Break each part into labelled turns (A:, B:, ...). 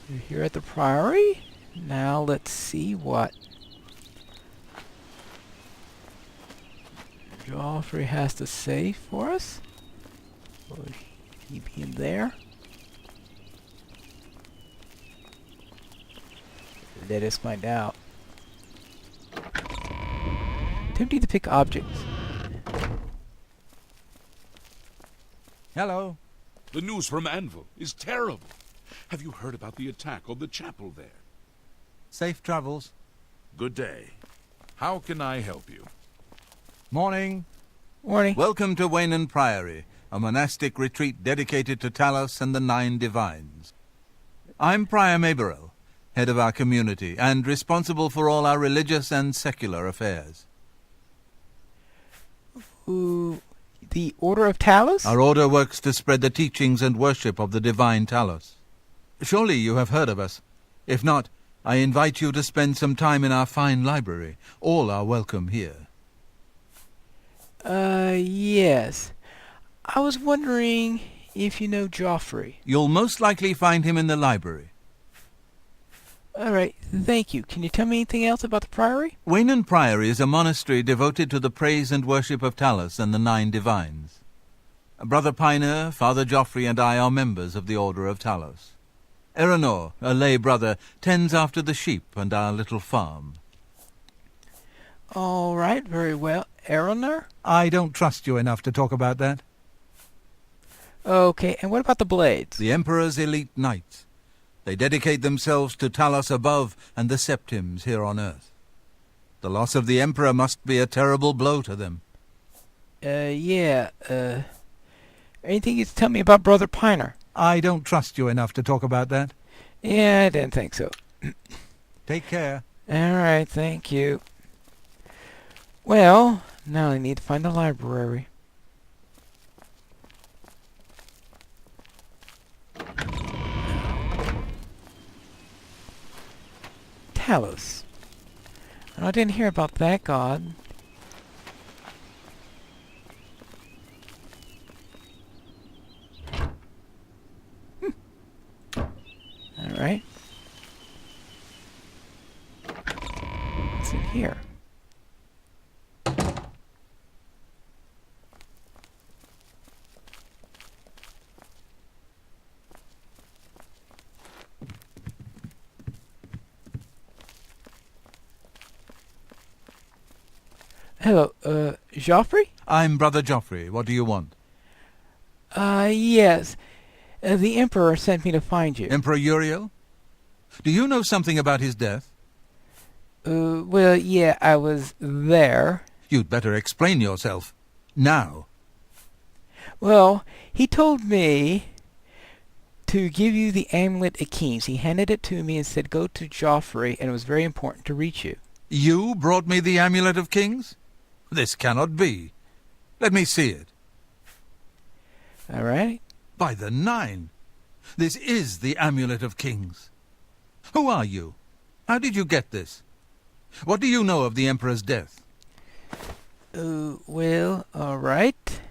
A: We're here at the Priory. Now let's see what Joffrey has to say for us. Will he be in there? Let us find out. Tempting to pick objects.
B: Hello.
C: The news from Anvil is terrible. Have you heard about the attack on the chapel there?
B: Safe travels.
C: Good day. How can I help you?
B: Morning.
A: Morning.
B: Welcome to Weynon Priory, a monastic retreat dedicated to Talos and the 9 Divines. I'm Prior Maberel, head of our community, and responsible for all our religious and secular affairs.
A: The Order of Talos?
B: Our order works to spread the teachings and worship of the divine Talos. Surely you have heard of us. If not, I invite you to spend some time in our fine library. All are welcome here.
A: Yes. I was wondering if you know Joffrey.
B: You'll most likely find him in the library.
A: Alright, thank you. Can you tell me anything else about the Priory?
B: Weynon Priory is a monastery devoted to the praise and worship of Talos and the 9 Divines. Brother Piner, Father Joffrey, and I are members of the Order of Talos. Eranor, a lay brother, tends after the sheep and our little farm.
A: Alright, very well. Eranor?
D: I don't trust you enough to talk about that.
A: Okay, and what about the Blades?
B: The Emperor's elite knights. They dedicate themselves to Talos above and the Septims here on Earth. The loss of the Emperor must be a terrible blow to them.
A: Yeah, anything you can tell me about Brother Piner?
D: I don't trust you enough to talk about that.
A: Yeah, I didn't think so.
D: Take care.
A: Alright, thank you. Well, now I need to find the library. Talos. I didn't hear about that god. Alright. What's in here? Hello, Joffrey?
B: I'm Brother Joffrey. What do you want?
A: Yes. The Emperor sent me to find you.
B: Emperor Uriel? Do you know something about his death?
A: Well, yeah, I was there.
B: You'd better explain yourself. Now.
A: Well, he told me to give you the amulet of kings. He handed it to me and said, go to Joffrey, and it was very important to reach you.
B: You brought me the Amulet of Kings? This cannot be. Let me see it.
A: All right.
B: By the 9! This is the Amulet of Kings. Who are you? How did you get this? What do you know of the Emperor's death?
A: Well, all right.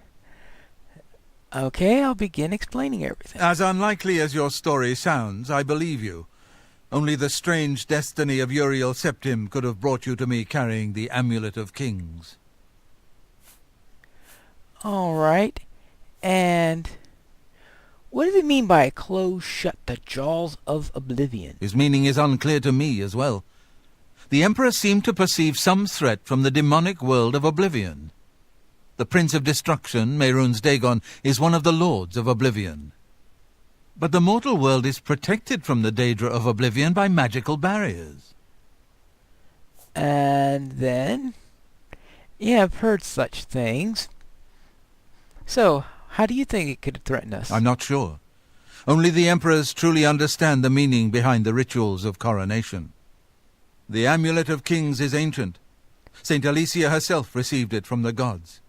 A: Okay, I'll begin explaining everything.
B: As unlikely as your story sounds, I believe you. Only the strange destiny of Uriel Septim could have brought you to me carrying the Amulet of Kings.
A: All right. And what does it mean by close shut the jaws of oblivion?
B: His meaning is unclear to me as well. The Emperor seemed to perceive some threat from the demonic world of oblivion. The Prince of Destruction, Mehrunes Dagon, is one of the Lords of Oblivion. But the mortal world is protected from the Daedra of Oblivion by magical barriers.
A: And then? Yeah, I've heard such things. So, how do you think it could threaten us?
B: I'm not sure. Only the Emperors truly understand the meaning behind the rituals of coronation. The Amulet of Kings is ancient. Saint Alicia herself received it from the gods.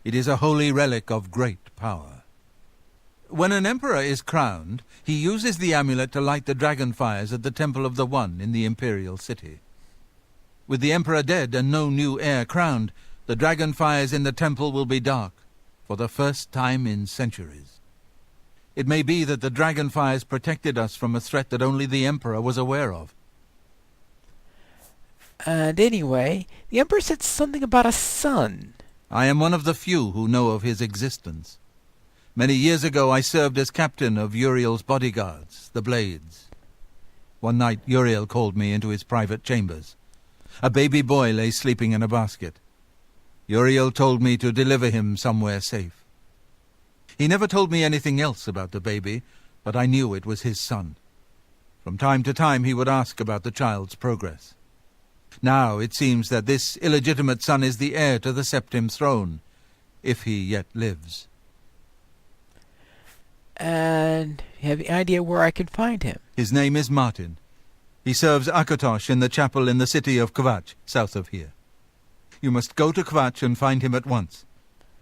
B: It is a holy relic of great power. When an emperor is crowned, he uses the amulet to light the dragon fires at the Temple of the One in the imperial city. With the emperor dead and no new heir crowned, the dragon fires in the temple will be dark, for the first time in centuries. It may be that the dragonfires protected us from a threat that only the Emperor was aware of.
A: And anyway, the Emperor said something about a son.
B: I am one of the few who know of his existence. Many years ago I served as captain of Uriel's bodyguards, the Blades. One night Uriel called me into his private chambers. A baby boy lay sleeping in a basket. Uriel told me to deliver him somewhere safe. He never told me anything else about the baby, but I knew it was his son. From time to time he would ask about the child's progress. Now it seems that this illegitimate son is the heir to the Septim throne, if he yet lives.
A: And you have any idea where I can find him?
B: His name is Martin. He serves Akatosh in the chapel in the city of Kvatch, south of here. You must go to Kvatch and find him at once.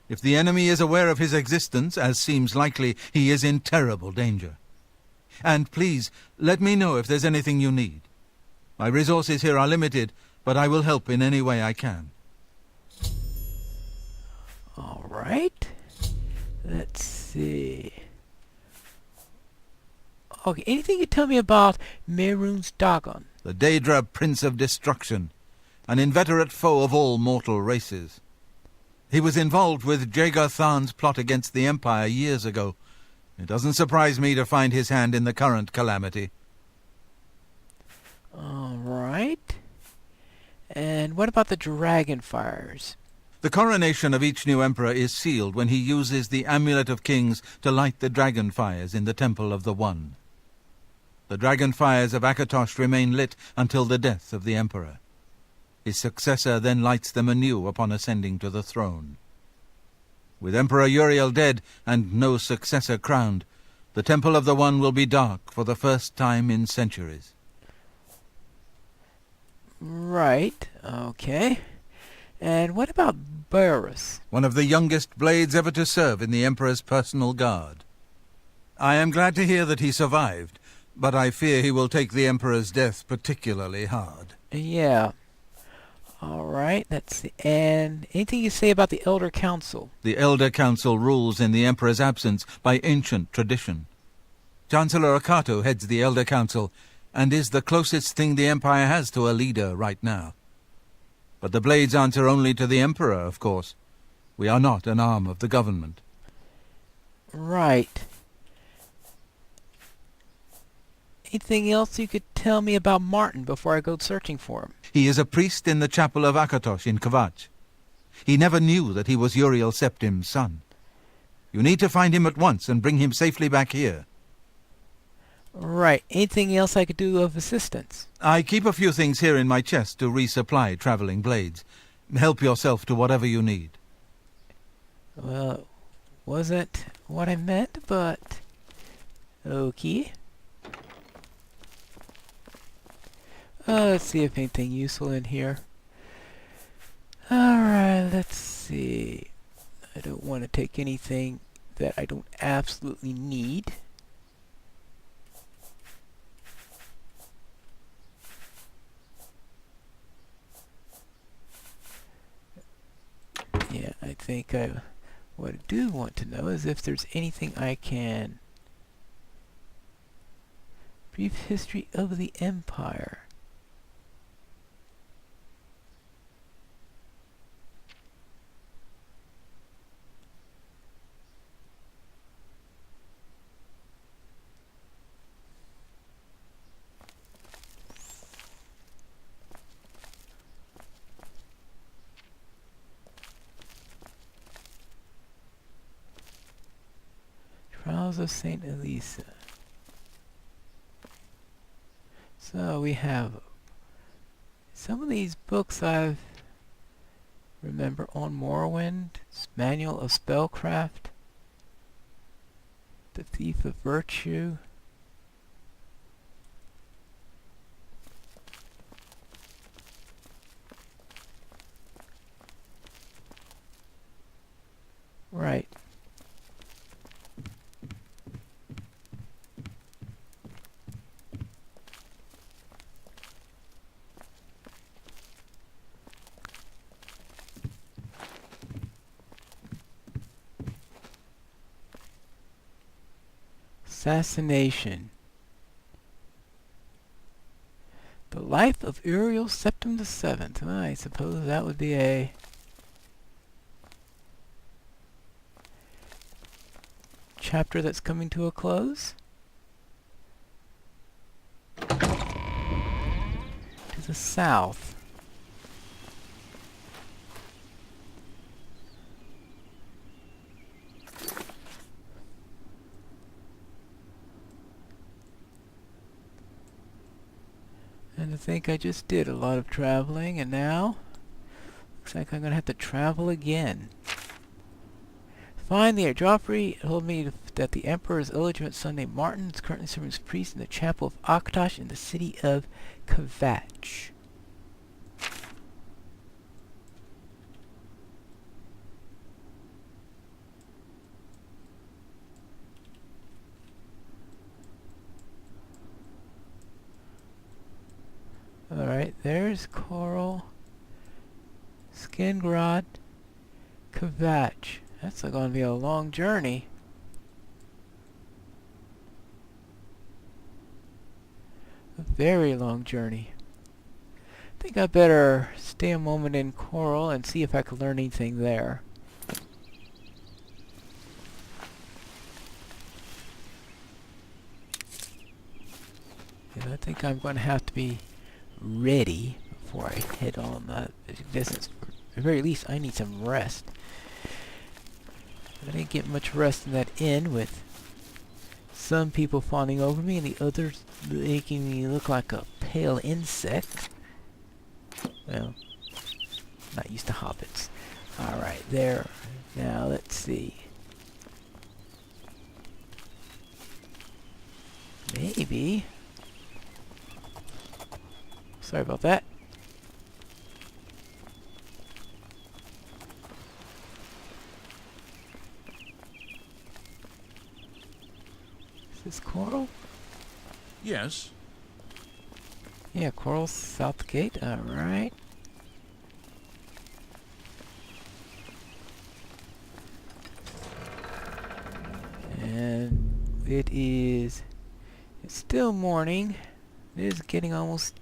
B: If the enemy is aware of his existence, as seems likely, he is in terrible danger. And please, let me know if there's anything you need. My resources here are limited, but I will help in any way I can.
A: All right. Let's see. Okay, anything you tell me about Mehrunes Dagon?
B: The Daedra Prince of Destruction, an inveterate foe of all mortal races. He was involved with Jagar Tharn's plot against the Empire years ago. It doesn't surprise me to find his hand in the current calamity.
A: All right. And what about the Dragonfires?
B: The coronation of each new emperor is sealed when he uses the Amulet of Kings to light the dragon fires in the Temple of the One. The dragon fires of Akatosh remain lit until the death of the emperor. His successor then lights them anew upon ascending to the throne. With Emperor Uriel dead and no successor crowned, the Temple of the One will be dark for the first time in centuries.
A: Right, okay. And what about Burrus?
B: One of the youngest blades ever to serve in the Emperor's personal guard. I am glad to hear that he survived, but I fear he will take the Emperor's death particularly hard.
A: Yeah. All right, let's see. And anything you say about the Elder Council?
B: The Elder Council rules in the Emperor's absence by ancient tradition. Chancellor Akato heads the Elder Council, and is the closest thing the Empire has to a leader right now. But the Blades answer only to the Emperor, of course. We are not an arm of the government.
A: Right. Anything else you could tell me about Martin before I go searching for him?
B: He is a priest in the chapel of Akatosh in Kvatch. He never knew that he was Uriel Septim's son. You need to find him at once and bring him safely back here.
A: Right. Anything else I could do of assistance?
B: I keep a few things here in my chest to resupply traveling blades. Help yourself to whatever you need.
A: Well, wasn't what I meant, but okay. Let's see if anything useful in here. Alright, let's see. I don't want to take anything that I don't absolutely need. Yeah, I think what I do want to know is if there's anything I can... Brief history of the Empire. Trials of St. Elisa. So we have some of these books I remember on Morrowind, Manual of Spellcraft, The Thief of Virtue. Right. Assassination. The life of Uriel Septim the Seventh. Well, I suppose that would be a chapter that's coming to a close. To the south. And I think I just did a lot of traveling, and now looks like I'm going to have to travel again. Finally, Joffrey told me that the Emperor's illegitimate son named Martin is currently serving as priest in the chapel of Aktosh in the city of Kvatch. Alright, there's Coral, Skingrad, Kvatch. That's going to be a long journey. A very long journey. I think I better stay a moment in Coral and see if I can learn anything there. Yeah, I think I'm going to have to be ready before I head on the distance. At the very least, I need some rest. I didn't get much rest in that inn with some people fawning over me and the others making me look like a pale insect. Well, not used to hobbits. Alright, there. Now, let's see. Maybe. Sorry about that. Is this Coral?
C: Yes.
A: Yeah, Coral South Gate. Alright. And it's still morning. It is getting almost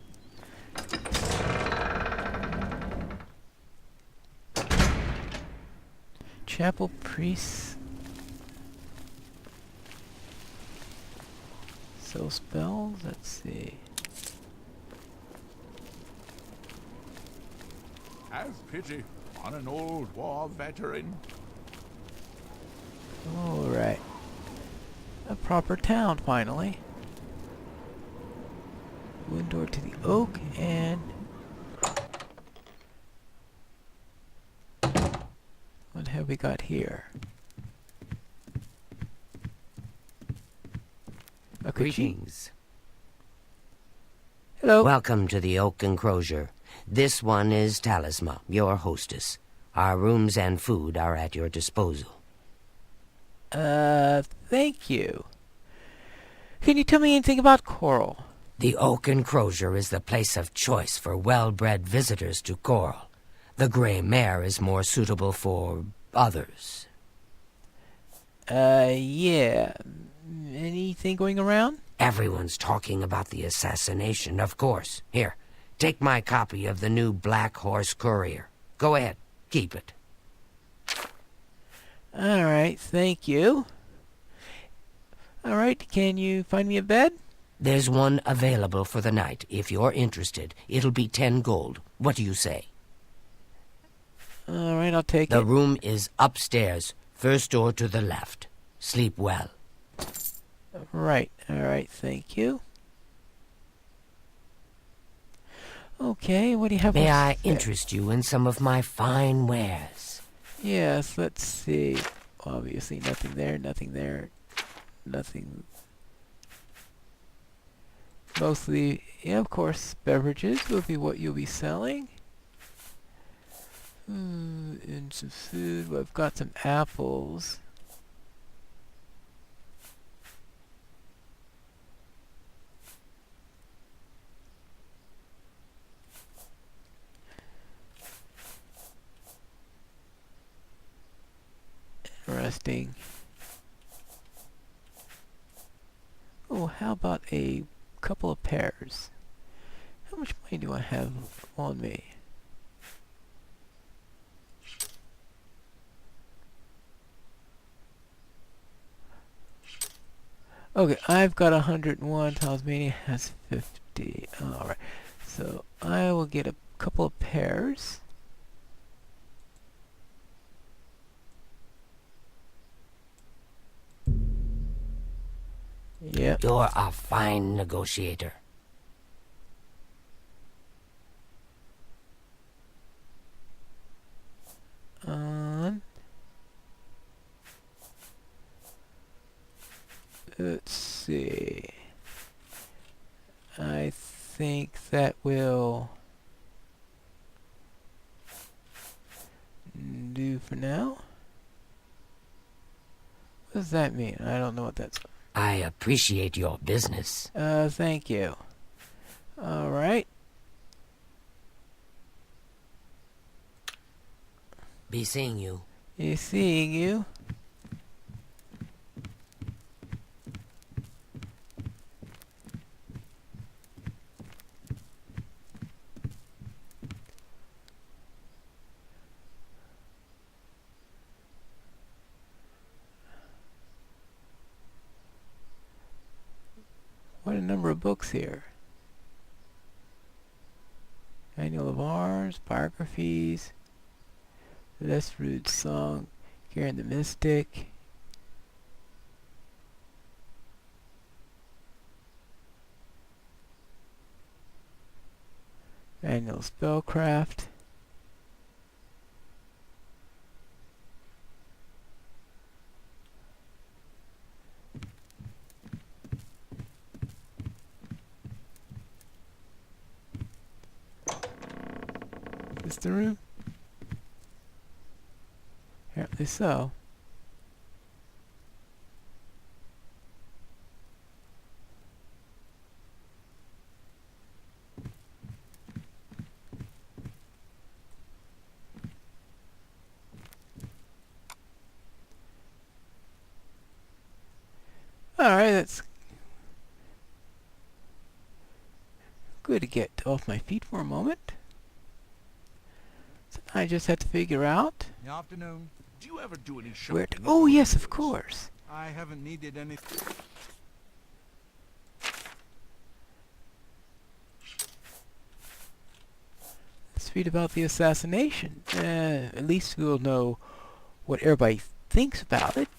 A: chapel priests. So spells, let's see.
C: Have pity on an old war veteran.
A: Alright. A proper town, finally. Window to the oak, and what have we got here? Okay.
E: Greetings.
A: Hello.
E: Welcome to the Oak Enclosure. This one is Talisma, your hostess. Our rooms and food are at your disposal.
A: Thank you. Can you tell me anything about Coral?
E: The Oak Enclosure is the place of choice for well-bred visitors to Coral. The Grey Mare is more suitable for others.
A: Yeah. Anything going around?
E: Everyone's talking about the assassination, of course. Here, take my copy of the new Black Horse Courier. Go ahead, keep it.
A: Alright, thank you. Alright, can you find me a bed?
E: There's one available for the night. If you're interested, it'll be 10 gold. What do you say?
A: Alright, I'll take it.
E: The room is upstairs, first door to the left. Sleep well.
A: Right, alright, thank you. Okay, what do you have?
E: May I
A: there?
E: interest you in some of my fine wares?
A: Yes, let's see. Obviously nothing there, nothing there, nothing. Mostly, yeah, of course, beverages will be what you'll be selling. And some food. Well, I've got some apples. Interesting. Oh, how about a couple of pairs? How much money do I have on me? Okay, I've got 101. Tasmania has 50. Alright, so I will get a couple of pairs. Yep.
E: You're a fine negotiator.
A: Let's see. I think that will do for now. What does that mean? I don't know what that's.
E: I appreciate your business.
A: Thank you. Alright.
E: Be seeing you.
A: Seeing you. What a number of books here. Annual of Arms, biographies, Les Rude's song, Karen the Mystic. Annual Spellcraft. Is this the room? Apparently so. Alright, that's good to get off my feet for a moment. So I just have to figure out
D: In the afternoon,
C: Do you ever do any
A: where
C: shopping?
A: to. Oh, yes, of course.
D: I haven't needed anything.
A: Let's read about the assassination. At least we'll know what everybody thinks about it,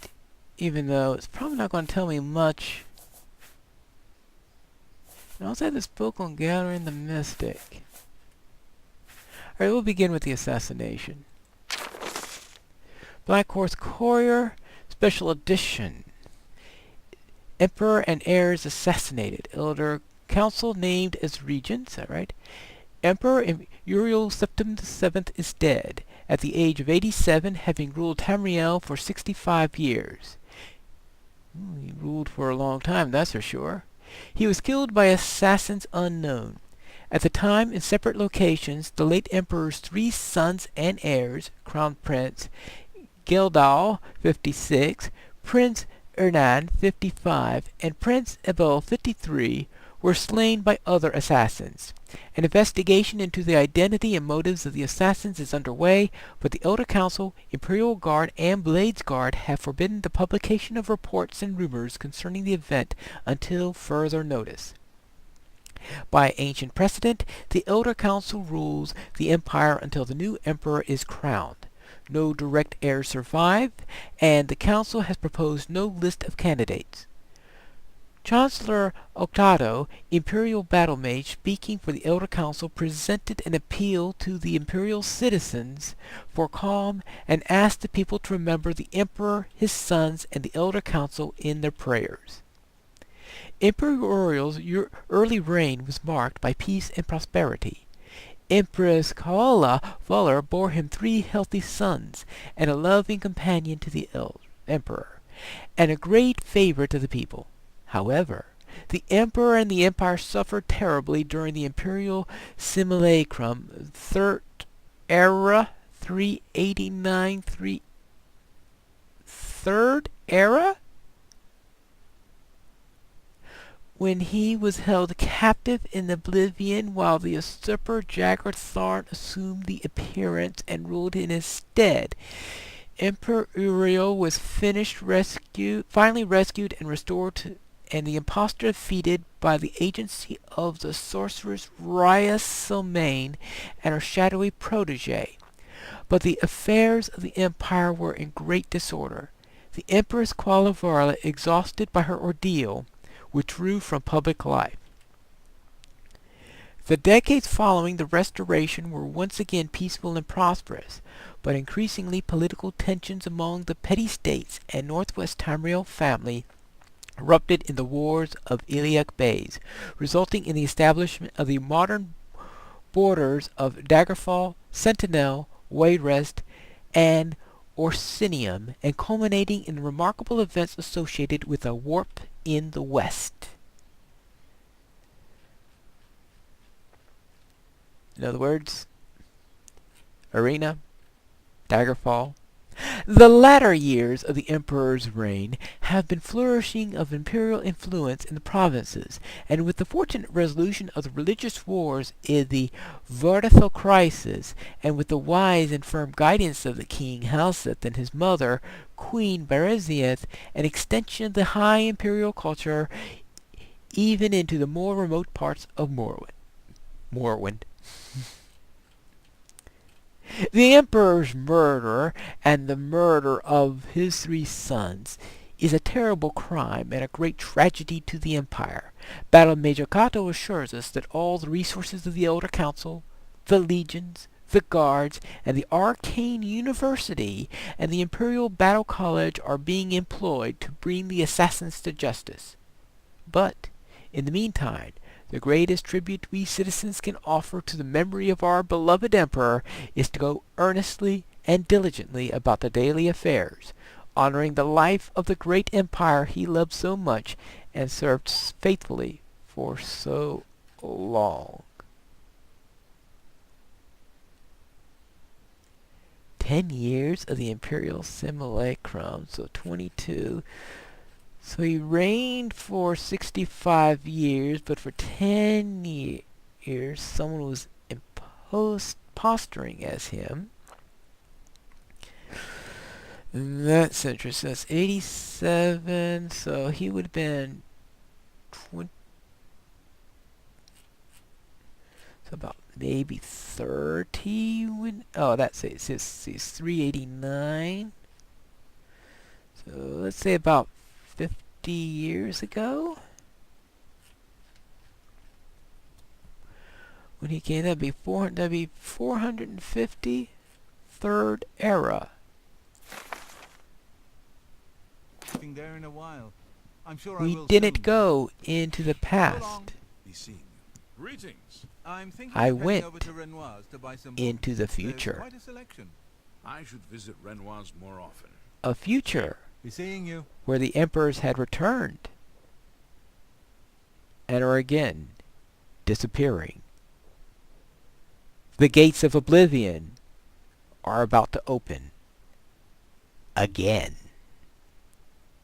A: even though it's probably not going to tell me much. I also have this book on gathering the mystic. Alright, we'll begin with the assassination. Black Horse Courier, Special Edition. Emperor and heirs assassinated. Elder Council named as regents, is that right? Emperor Uriel Septim VII is dead, at the age of 87, having ruled Tamriel for 65 years. He ruled for a long time, that's for sure. He was killed by assassins unknown. At the time, in separate locations, the late emperor's 3 sons and heirs, Crown Prince Geldal, 56, Prince Ernan, 55, and Prince Ebel, 53, were slain by other assassins. An investigation into the identity and motives of the assassins is underway, but the Elder Council, Imperial Guard, and Blades Guard have forbidden the publication of reports and rumors concerning the event until further notice. By ancient precedent, the Elder Council rules the Empire until the new Emperor is crowned. No direct heirs survive, and the Council has proposed no list of candidates. Chancellor Octado, Imperial Battle Mage, speaking for the Elder Council, presented an appeal to the Imperial citizens for calm and asked the people to remember the Emperor, his sons, and the Elder Council in their prayers. Emperor Uriel's early reign was marked by peace and prosperity. Empress Kaala Fuller bore him 3 healthy sons, and a loving companion to the Emperor, and a great favorite of the people. However, the Emperor and the Empire suffered terribly during the Imperial Simulacrum, Third Era, 389, Third Era? when he was held captive in oblivion while the usurper Jagged Tharn assumed the appearance and ruled in his stead. Emperor Uriel was finally rescued and restored and the impostor defeated by the agency of the sorceress Rhea Silmain and her shadowy protege. But the affairs of the empire were in great disorder. The Empress Qualivarla, exhausted by her ordeal, withdrew from public life. The decades following the Restoration were once again peaceful and prosperous, but increasingly political tensions among the petty states and northwest Tamriel family erupted in the wars of Iliac Bays, resulting in the establishment of the modern borders of Daggerfall, Sentinel, Wayrest, and Orsinium, and culminating in remarkable events associated with a warp in the west. In other words, Arena, Daggerfall. The latter years of the Emperor's reign have been flourishing of imperial influence in the provinces, and with the fortunate resolution of the religious wars in the Vardathel crisis, and with the wise and firm guidance of the King Halseth and his mother, Queen Berezieth, an extension of the high imperial culture even into the more remote parts of Morrowind. The Emperor's murder and the murder of his 3 sons is a terrible crime and a great tragedy to the Empire. Battle Major Cato assures us that all the resources of the Elder Council, the legions, the guards, and the Arcane University and the Imperial Battle College are being employed to bring the assassins to justice. But, in the meantime, the greatest tribute we citizens can offer to the memory of our beloved Emperor is to go earnestly and diligently about the daily affairs, honoring the life of the great empire he loved so much and served faithfully for so long. 10 years of the Imperial Simulacrum, so 22. So he reigned for 65 years, but for 10 years someone was posturing as him. And that's interesting. That's 87, so he would have been 20, so about maybe 30 when, oh, that's it. It's 389. So let's say about 50 years ago when he came. That'd be 450 third era.
B: There in a while. I'm sure
A: We
B: I will
A: didn't
B: soon.
A: go into the
B: So long.
A: past.
C: Be seeing you. Greetings.
B: I'm thinking
A: I
B: of heading
A: went
B: over to Renoir's to buy some
A: into
B: books.
A: the
B: There's
A: future.
B: quite a selection.
C: I should visit Renoir's more often.
A: A future
B: Be seeing you.
A: where the emperors had returned and are again disappearing. The gates of oblivion are about to open again.